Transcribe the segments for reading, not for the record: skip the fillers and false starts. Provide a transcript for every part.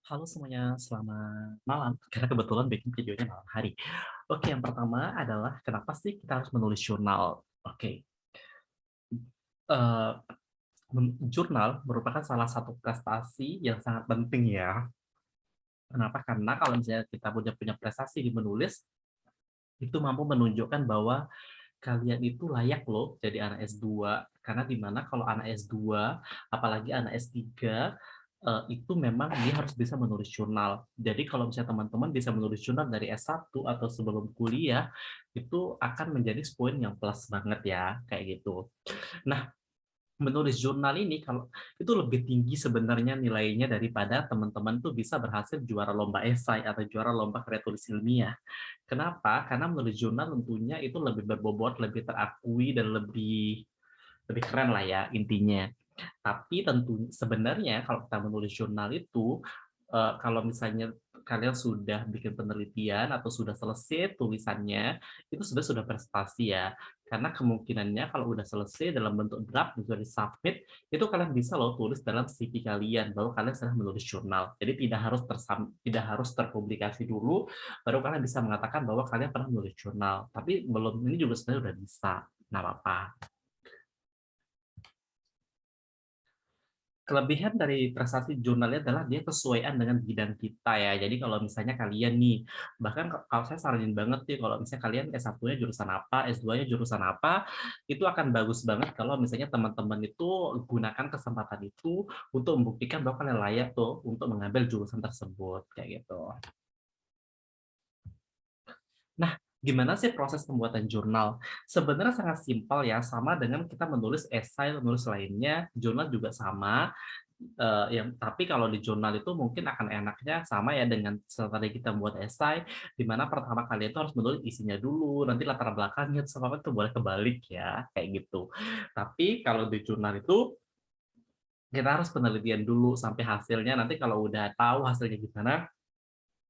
Halo semuanya, selamat malam. Karena kebetulan bikin videonya malam hari. Oke, yang pertama adalah kenapa sih kita harus menulis jurnal? Oke, eh, jurnal merupakan salah satu prestasi yang sangat penting ya. Kenapa? Karena kalau misalnya kita punya prestasi di menulis, itu mampu menunjukkan bahwa kalian itu layak loh jadi anak S2. Karena dimana kalau anak S2, apalagi anak S3, itu memang dia harus bisa menulis jurnal. Jadi kalau misalnya teman-teman bisa menulis jurnal dari S1 atau sebelum kuliah, itu akan menjadi poin yang plus banget ya, kayak gitu. Nah, menulis jurnal ini kalau itu lebih tinggi sebenarnya nilainya daripada teman-teman tuh bisa berhasil juara lomba esai atau juara lomba karya tulis ilmiah. Kenapa? Karena menulis jurnal tentunya itu lebih berbobot, lebih terakui dan lebih lebih keren lah ya intinya. Tapi tentu sebenarnya kalau kita menulis jurnal itu, kalau misalnya kalian sudah bikin penelitian atau sudah selesai tulisannya, itu sudah prestasi ya. Karena kemungkinannya kalau udah selesai dalam bentuk draft, sudah di-submit, itu kalian bisa loh tulis dalam CV kalian bahwa kalian sedang menulis jurnal. Jadi tidak harus terpublikasi dulu, baru kalian bisa mengatakan bahwa kalian pernah menulis jurnal. Tapi belum ini juga sebenarnya udah bisa, nggak apa-apa. Kelebihan dari prestasi jurnalnya adalah dia kesesuaian dengan bidang kita ya. Jadi kalau misalnya kalian nih, bahkan kalau saya saranin banget nih kalau misalnya kalian S1-nya jurusan apa, S2-nya jurusan apa, itu akan bagus banget kalau misalnya teman-teman itu gunakan kesempatan itu untuk membuktikan bahwa kalian layak tuh untuk mengambil jurusan tersebut kayak gitu. Nah, gimana sih proses pembuatan jurnal? Sebenarnya sangat simpel ya, sama dengan kita menulis esai, menulis lainnya, jurnal juga sama. Yang tapi kalau di jurnal itu mungkin akan enaknya sama ya dengan setelah kita buat esai, di mana pertama kali itu harus menulis isinya dulu, nanti latar belakangnya sama apa itu boleh kebalik ya, kayak gitu. Tapi kalau di jurnal itu kita harus penelitian dulu sampai hasilnya, nanti kalau udah tahu hasilnya gimana,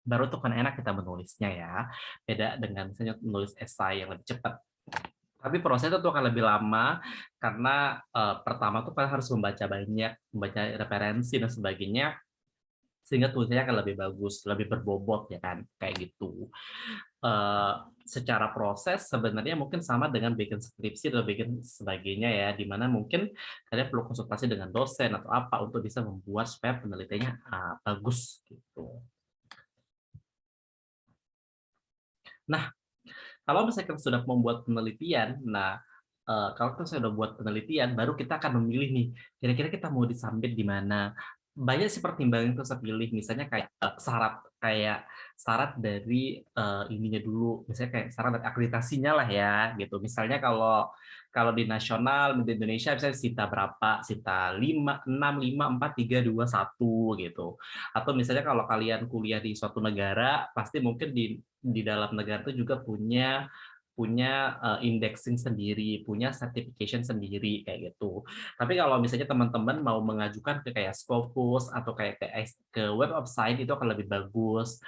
baru tuh kan enak kita menulisnya ya. Beda dengan misalnya menulis esai yang lebih cepat. Tapi prosesnya tuh akan lebih lama karena pertama tuh kalian harus membaca banyak, membaca referensi dan sebagainya sehingga tulisannya akan lebih bagus, lebih berbobot ya kan, kayak gitu. Eh, Secara proses sebenarnya mungkin sama dengan bikin skripsi atau bikin sebagainya ya, di mana mungkin kalian perlu konsultasi dengan dosen atau apa untuk bisa membuat supaya penelitiannya bagus gitu. Nah, kalau misalnya kita sudah membuat penelitian, nah kalau kita sudah buat penelitian, baru kita akan memilih nih, kira-kira kita mau disubmit di mana. Banyak sih pertimbangan yang kita pilih, misalnya kayak syarat dari ininya dulu, misalnya kayak syarat dari akreditasinya lah ya, gitu. Misalnya kalau kalau di nasional di Indonesia misalnya SITA berapa, SITA 5, 6, 5, 4, 3, 2, 1 gitu. Atau misalnya kalau kalian kuliah di suatu negara, pasti mungkin di dalam negara itu juga punya punya indexing sendiri, punya certification sendiri kayak gitu. Tapi kalau misalnya teman-teman mau mengajukan ke kayak Scopus atau kayak ke web of science itu akan lebih bagus.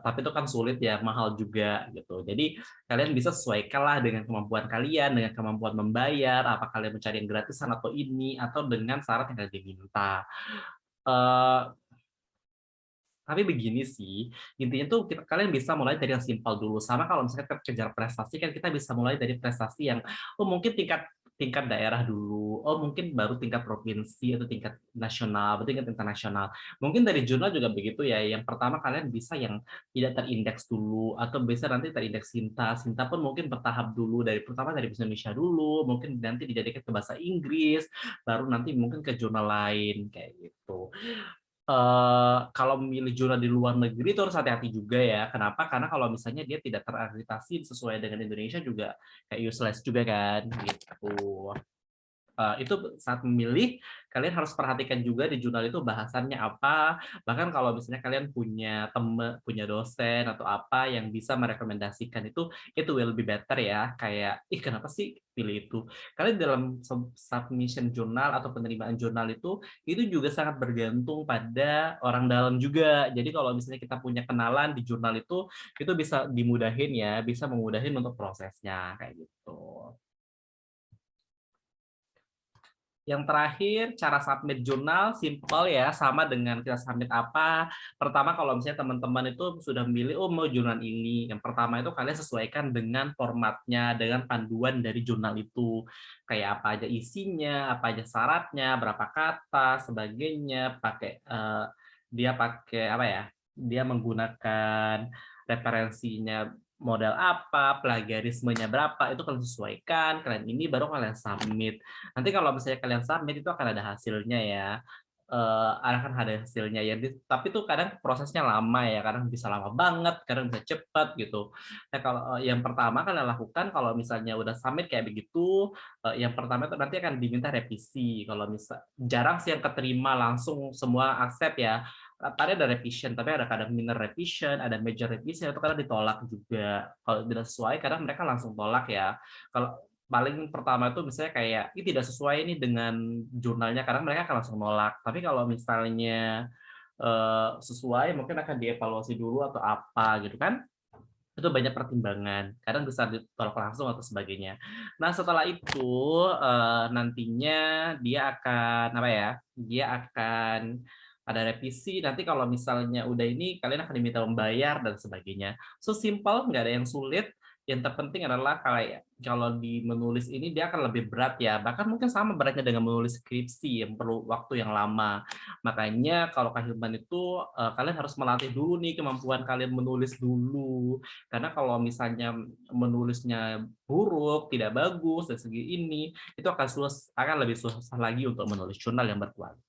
Tapi itu kan sulit ya, mahal juga gitu. Jadi kalian bisa sesuaikan lah dengan kemampuan kalian, dengan kemampuan membayar, apa kalian mencari yang gratisan atau ini, atau dengan syarat yang kalian diminta. Eh, tapi begini sih, intinya tuh kalian bisa mulai dari yang simpel dulu. Sama kalau misalnya kita kejar prestasi kan kita bisa mulai dari prestasi yang oh mungkin tingkat tingkat daerah dulu, oh mungkin baru tingkat provinsi atau tingkat nasional, atau tingkat internasional. Mungkin dari jurnal juga begitu ya. Yang pertama kalian bisa yang tidak terindeks dulu atau bisa nanti terindeks Sinta. Sinta pun mungkin bertahap dulu dari pertama dari bahasa Indonesia dulu, mungkin nanti dijadikan ke bahasa Inggris, baru nanti mungkin ke jurnal lain kayak gitu. Kalau memilih jurnal di luar negeri itu harus hati-hati juga ya. Kenapa? Karena kalau misalnya dia tidak terakreditasi sesuai dengan Indonesia juga kayak useless juga kan gitu. Itu saat memilih kalian harus perhatikan juga di jurnal itu bahasannya apa, bahkan kalau misalnya kalian punya teman punya dosen atau apa yang bisa merekomendasikan itu will be better ya, kayak ih kenapa sih pilih itu. Kalian dalam submission jurnal atau penerimaan jurnal itu juga sangat bergantung pada orang dalam juga. Jadi kalau misalnya kita punya kenalan di jurnal itu bisa dimudahin ya, bisa memudahin untuk prosesnya kayak gitu. Yang terakhir, cara submit jurnal simpel ya, sama dengan kita submit apa. Pertama kalau misalnya teman-teman itu sudah memilih, oh mau jurnal ini. Yang pertama itu kalian sesuaikan dengan formatnya, dengan panduan dari jurnal itu. Kayak apa aja isinya, apa aja syaratnya, berapa kata, sebagainya, dia pakai apa ya? Dia menggunakan referensinya model apa, plagiarismenya berapa, itu kalian sesuaikan, kalian ini baru kalian submit. Nanti kalau misalnya kalian submit itu akan ada hasilnya ya, akan ada hasilnya ya, tapi itu kadang prosesnya lama ya, kadang bisa lama banget, kadang bisa cepat gitu. Nah kalau, yang pertama kalian lakukan kalau misalnya udah submit kayak begitu, yang pertama itu nanti akan diminta revisi, kalau jarang sih yang keterima langsung semua accept ya, tadi ada revision, tapi ada kadang minor revision, ada major revision, itu kadang ditolak juga. Kalau tidak sesuai, kadang mereka langsung tolak ya. Kalau paling pertama itu misalnya kayak, ini tidak sesuai nih dengan jurnalnya, kadang mereka akan langsung nolak. Tapi kalau misalnya sesuai, mungkin akan dievaluasi dulu atau apa gitu kan. Itu banyak pertimbangan, kadang bisa ditolak langsung atau sebagainya. Nah setelah itu, nantinya dia akan apa ya, dia akan ada revisi, nanti kalau misalnya udah ini, kalian akan diminta membayar dan sebagainya. So simple, nggak ada yang sulit, yang terpenting adalah kayak kalau di menulis ini dia akan lebih berat ya, bahkan mungkin sama beratnya dengan menulis skripsi yang perlu waktu yang lama. Makanya kalau kehidupan itu, kalian harus melatih dulu nih kemampuan kalian menulis dulu. Karena kalau misalnya menulisnya buruk, tidak bagus, dari segi ini, itu akan lebih susah lagi untuk menulis jurnal yang berkualitas.